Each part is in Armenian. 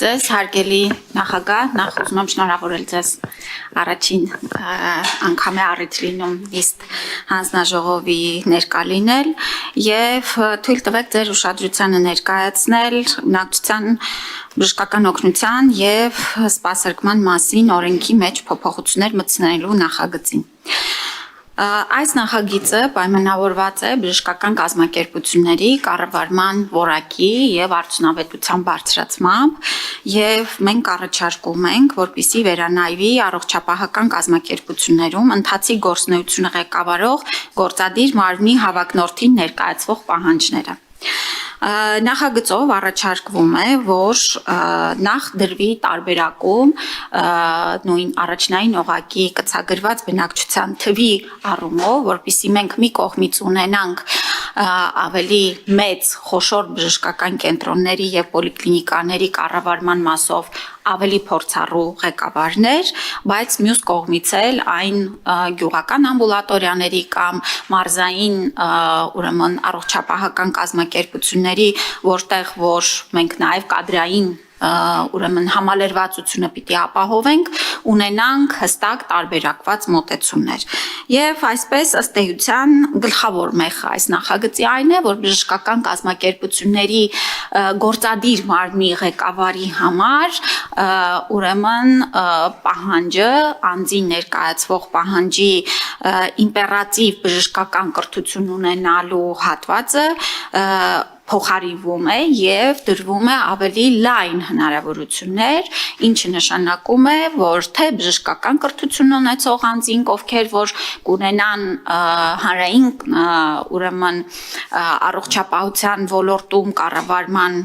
ձեզ, հարգելի նախագահ, նախ ուզում եմ շնորհավորել ձեզ առաջին անգամ է առիթ լինում իսկ հանձնաժողովի ներկա լինել եւ թույլ տվեք ձեր ուշադրությանը ներկայացնել բնակչության բժշկական օգնության եւ սպասարկման մասին օրենքի մեջ փոփոխություններ մտցնելու նախագծին։ Այս նախագիծը պայմանավորված է բժշկական կազմակերպությունների կառավարման որակի եւ արդյունավետության բարձրացմամբ եւ մենք առաջարկում ենք, որպեսզի վերանայվի առողջապահական կազմակերպություններում ընթացիկ գործունեությունը ղեկավարող գործադիր մարմնի հավակնորդին ներկայացվող պահանջները։ Նախագծով առաջարկվում է, որ նախ դրվի տարբերակում նույն առաջնային օղակի կցագրված բնակչության թվի առումով, որպեսզի մենք մի կողմից ունենանք ավելի մեծ խոշոր բժշկական կենտրոնների եւ պոլիկլինիկաների կառավարման մասով ավելի փորձառու ղեկավարներ, բայց մյուս կողմից էլ այն գյուղական ամբուլատորիաների կամ մարզային ուրեմն առողջապահական կազմակերպությունների, որտեղ որ մենք նաև կադրային ուրեմն համալրվածությունը պիտի ապահովենք, ունենանք հստակ տարբերակված մոտեցումներ։ Եվ այսպես ըստ էության գլխավոր մեխը այս նախագծի այն է, որ բժշկական կազմակերպությունների գործադիր մարմնի ղեկավարի համար ուրեմն պահանջը, անձին ներկայացվող պահանջի իմպերատիվ բժշկական կրթություն ունենալու հատվածը փոխարինվում է եւ դրվում է ավելի լայն հնարավորություններ, ինչը նշանակում է, որ թե բժշկական կրթություն ունեցող անձինք, ովքեր որ կունենան հանրային ուրեմն առողջապահության ոլորտում կառավարման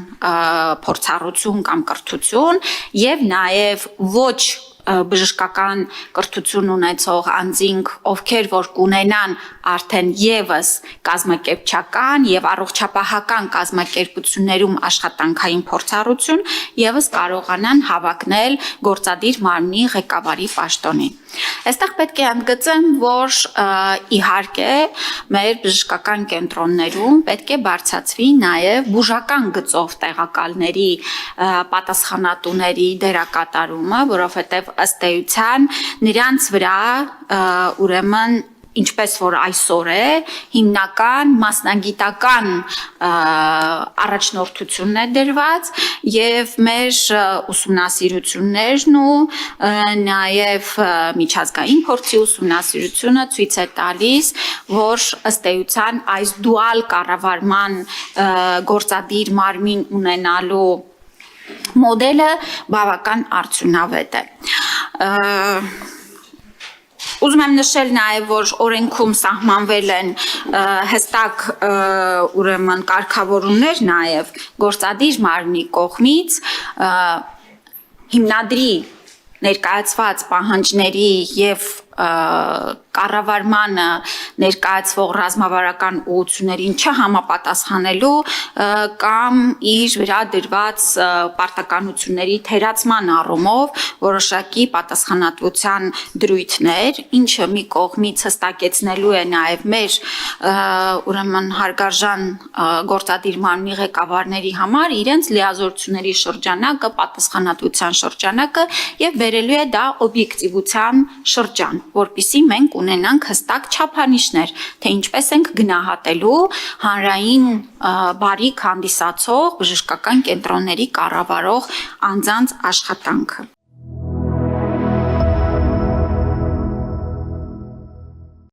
փորձառություն կամ կրթություն եւ նաեւ ոչ բժշկական կրթություն ունեցող անձինք, ովքեր որ կունենան արդեն եւս կազմակերպչական եւ առողջապահական կազմակերպություններում աշխատանքային փորձառություն, եւս կարողանան հավակնել գործադիր մարմնի ղեկավարի պաշտոնին։ Այստեղ պետք է ընդգծեմ, որ իհարկե մեր բժշկական կենտրոններում պետք է բարձրացվի նաեւ բուժական գծով տեղակալների պատասխանատուների դերակատարումը, որովհետեւ ըստ էության նրանց վրա ուրեմն ինչպես որ այսօր է, հիմնական մասնագիտական առաջնորդությունն է դրված եւ մեր ուսումնասիրություններն ու նաեւ միջազգային փորձի ուսումնասիրությունը ցույց է տալիս, որ ըստ էության այս դուալ կառավարման գործադիր մարմին ունենալու մոդելը բավական արդյունավետ է։ Ուզում եմ նշել նաև, որ օրենքում սահմանվել են հստակ ուրեմն կարգավորումներ նաև գործադիր մարմնի կողմից հիմնադրի ներկայացված պահանջների եւ կառավարմանը ներկայացվող ռազմավարական ուղղություններին չհամապատասխանելու կամ իր վրա դրված պարտականությունների թերացման առումով որոշակի պատասխանատվության դրույթներ, ինչը մի կողմից հստակեցնելու է նաև մեր ուրեմն հարգարժան գործադիր մարմնի ղեկավարների համար իրենց լիազորությունների շրջանակը, պատասխանատվության շրջանակը եւ բերելու է դա օբյեկտիվության շրջան, որպեսզի մենք ունենանք հստակ չափանիշներ, թե ինչպես ենք գնահատելու հանրային բարիք հանդիսացող բժշկական կենտրոնների կառավարող անձանց աշխատանքը։